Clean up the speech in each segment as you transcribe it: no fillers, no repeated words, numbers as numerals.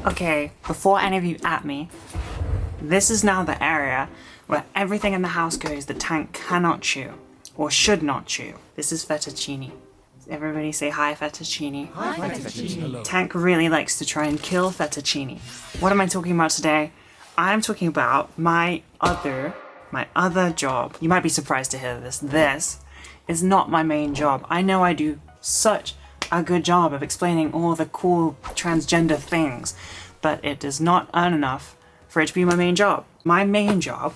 Okay, before any of you at me, this is now the area where everything in the house goes that Tank cannot chew, or should not chew. This is fettuccine. Everybody say hi, fettuccine. Hi, fettuccine. Hello. Tank really likes to try and kill fettuccine. What am I talking about today? I'm talking about my other job. You might be surprised to hear this. This is not my main job. I know I do such a good job of explaining all the cool transgender things, but it does not earn enough for it to be my main job. My main job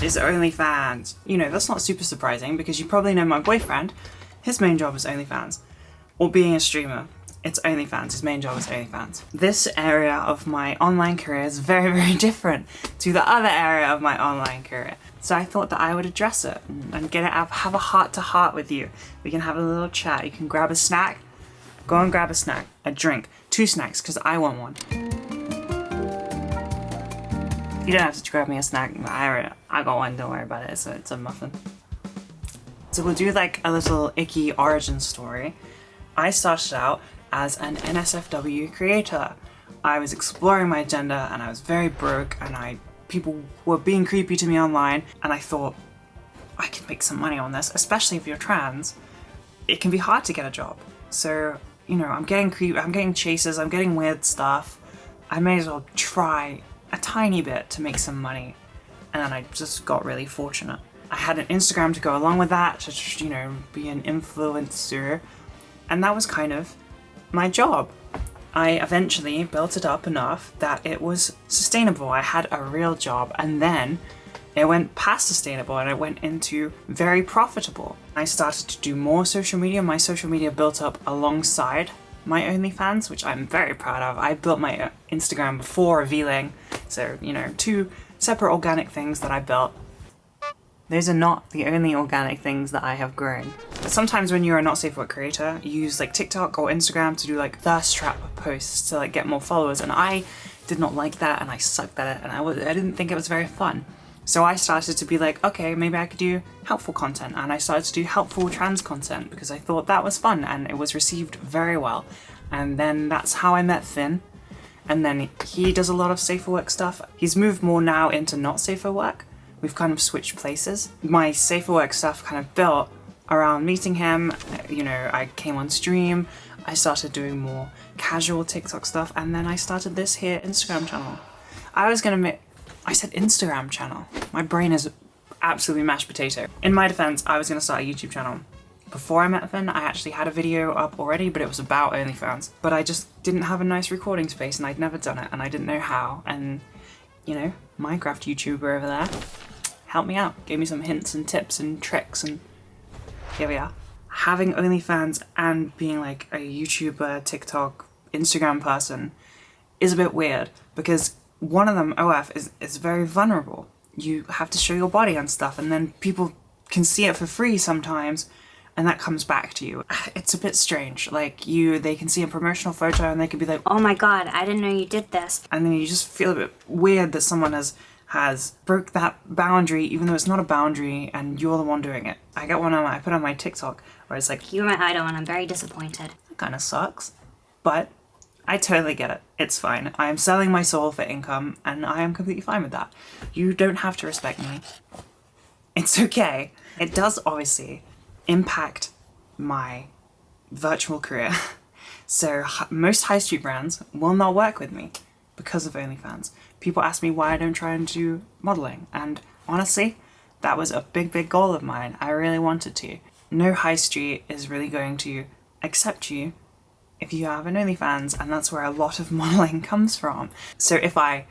is OnlyFans. You know, that's not super surprising because you probably know my boyfriend. His main job is OnlyFans. Or being a streamer. It's OnlyFans. His main job is OnlyFans. This area of my online career is very, very different to the other area of my online career. So I thought that I would address it and get it up, have a heart-to-heart with you. We can have a little chat. You can grab a snack. Go and grab a snack, a drink, 2 snacks, because I want one. You don't have to grab me a snack. I got one, don't worry about it. So it's a muffin. So we'll do like a little ICKY origin story. I started out as an NSFW creator. I was exploring my gender and I was very broke and people were being creepy to me online, and I thought, I can make some money on this, especially if you're trans. It can be hard to get a job. So, you know, I'm getting chases, I'm getting weird stuff. I may as well try a tiny bit to make some money. And then I just got really fortunate. I had an Instagram to go along with that, to, you know, be an influencer. And that was kind of my job. I eventually built it up enough that it was sustainable. I had a real job, and then it went past sustainable and it went into very profitable. I started to do more social media. My social media built up alongside my OnlyFans, which I'm very proud of. I built my Instagram before revealing. So, you know, 2 separate organic things that I built. Those are not the only organic things that I have grown. But sometimes when you're a not safe for work creator, you use like TikTok or Instagram to do like thirst trap posts to like get more followers, and I did not like that and I sucked at it and I didn't think it was very fun. So I started to be like, okay, maybe I could do helpful content, and I started to do helpful trans content because I thought that was fun and it was received very well. And then that's how I met Finn. And then he does a lot of safer work stuff. He's moved more now into not safer work. We've kind of switched places. My safer work stuff kind of built around meeting him. You know, I came on stream, I started doing more casual TikTok stuff, and then I started this here Instagram channel. I said Instagram channel. My brain is absolutely mashed potato. In my defense, I was gonna start a YouTube channel. Before I met Finn, I actually had a video up already, but it was about OnlyFans. But I just didn't have a nice recording space and I'd never done it and I didn't know how. And, you know, Minecraft YouTuber over there helped me out, gave me some hints and tips and tricks, and here we are. Having OnlyFans and being like a YouTuber, TikTok, Instagram person is a bit weird because one of them, OF, is very vulnerable. You have to show your body and stuff, and then people can see it for free sometimes, and that comes back to you. It's a bit strange. Like they can see a promotional photo and they could be like, oh my god, I didn't know you did this. And then you just feel a bit weird that someone has broke that boundary, even though it's not a boundary and you're the one doing it. I got one I put on my TikTok where it's like, you're my idol and I'm very disappointed. That kind of sucks, but I totally get it. It's fine. I am selling my soul for income and I am completely fine with that. You don't have to respect me. It's okay. It does obviously impact my virtual career. So most high street brands will not work with me because of OnlyFans. People ask me why I don't try and do modeling, and honestly, that was a big, big goal of mine. I really wanted to. No high street is really going to accept you if you have an OnlyFans, and that's where a lot of modeling comes from. So if I,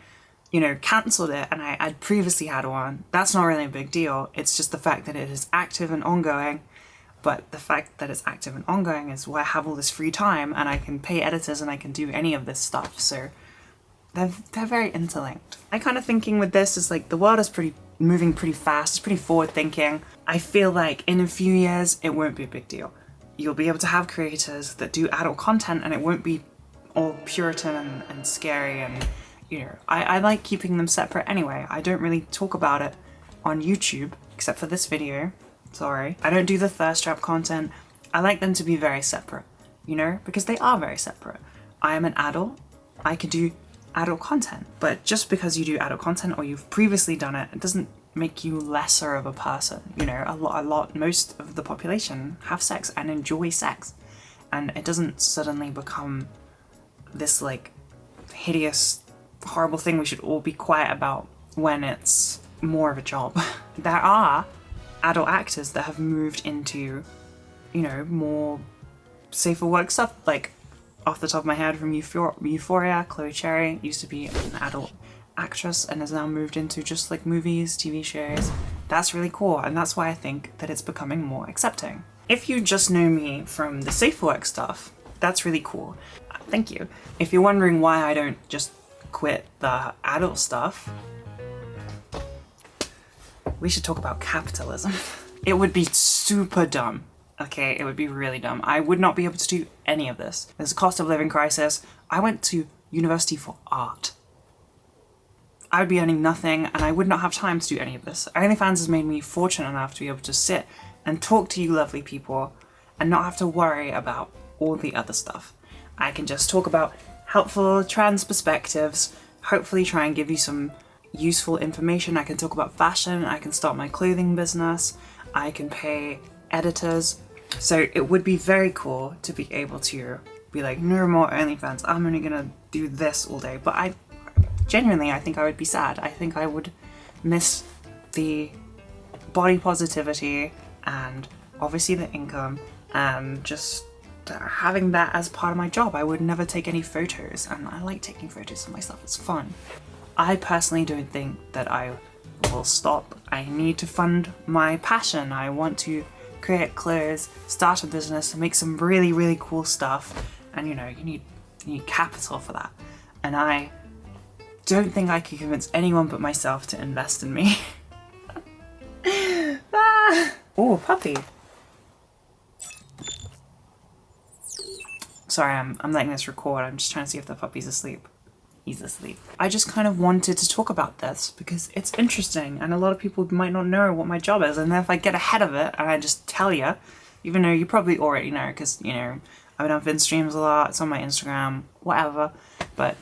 you know, cancelled it and I'd previously had one, that's not really a big deal. It's just the fact that it is active and ongoing. But the fact that it's active and ongoing is why I have all this free time and I can pay editors and I can do any of this stuff. So they're very interlinked. My kind of thinking with this is like the world is moving pretty fast. It's pretty forward thinking. I feel like in a few years, it won't be a big deal. You'll be able to have creators that do adult content and it won't be all Puritan and scary, and, you know, I like keeping them separate anyway. I don't really talk about it on YouTube, except for this video. Sorry. I don't do the thirst trap content. I like them to be very separate, you know, because they are very separate. I am an adult I could do adult content. But just because you do adult content or you've previously done it, it doesn't make you lesser of a person. You know, most of the population have sex and enjoy sex. And it doesn't suddenly become this like hideous, horrible thing we should all be quiet about when it's more of a job. There are adult actors that have moved into, you know, more safer work stuff. Like off the top of my head, from Euphoria, Chloe Cherry used to be an adult actress and has now moved into just like movies, TV shows. That's really cool, and that's why I think that it's becoming more accepting. If you just know me from the safe work stuff, that's really cool. Thank you. If you're wondering why I don't just quit the adult stuff, we should talk about capitalism. It would be super dumb. Okay, it would be really dumb. I would not be able to do any of this. There's a cost of living crisis. I went to university for art. I would be earning nothing and I would not have time to do any of this. OnlyFans has made me fortunate enough to be able to sit and talk to you lovely people and not have to worry about all the other stuff. I can just talk about helpful trans perspectives, hopefully try and give you some useful information. I can talk about fashion, I can start my clothing business, I can pay editors. So it would be very cool to be able to be like, no more OnlyFans, I'm only gonna do this all day. But I think I would be sad. I think I would miss the body positivity and obviously the income and just having that as part of my job. I would never take any photos, and I like taking photos of myself, it's fun. I personally don't think that I will stop. I need to fund my passion. I want to create clothes, start a business, make some really, really cool stuff, and you know, you need capital for that. And I don't think I could convince anyone but myself to invest in me. Oh, puppy. Sorry, I'm letting this record. I'm just trying to see if the puppy's asleep. He's asleep. I just kind of wanted to talk about this because it's interesting and a lot of people might not know what my job is, and then if I get ahead of it and I just tell you, even though you probably already know because, you know, I've been on Vin streams a lot, it's on my Instagram, whatever, but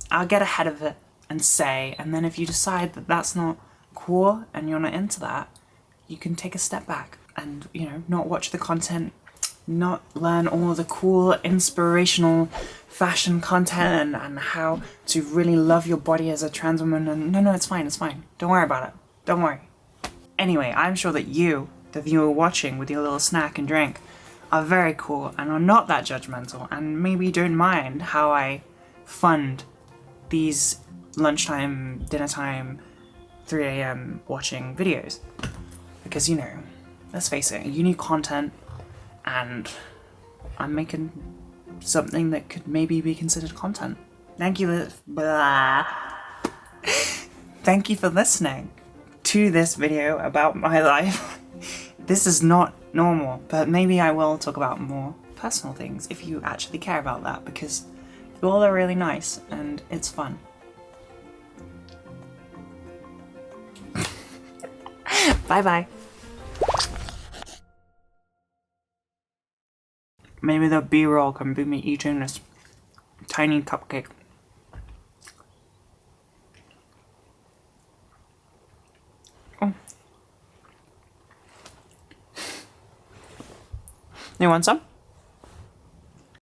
I'll get ahead of it and say, and then if you decide that that's not cool and you're not into that, you can take a step back and, you know, not watch the content, not learn all the cool inspirational fashion content and how to really love your body as a trans woman. And no, it's fine, don't worry about it, don't worry. Anyway, I'm sure that you, the viewer watching with your little snack and drink, are very cool and are not that judgmental and maybe don't mind how I fund these lunchtime, dinner time, 3 a.m. watching videos. Because, you know, let's face it, you need content, and I'm making something that could maybe be considered content. Thank you for listening to this video about my life. This is not normal, but maybe I will talk about more personal things if you actually care about that, because you all are really nice and it's fun. Bye bye. Maybe the B-roll can be me eating this tiny cupcake. Oh. You want some?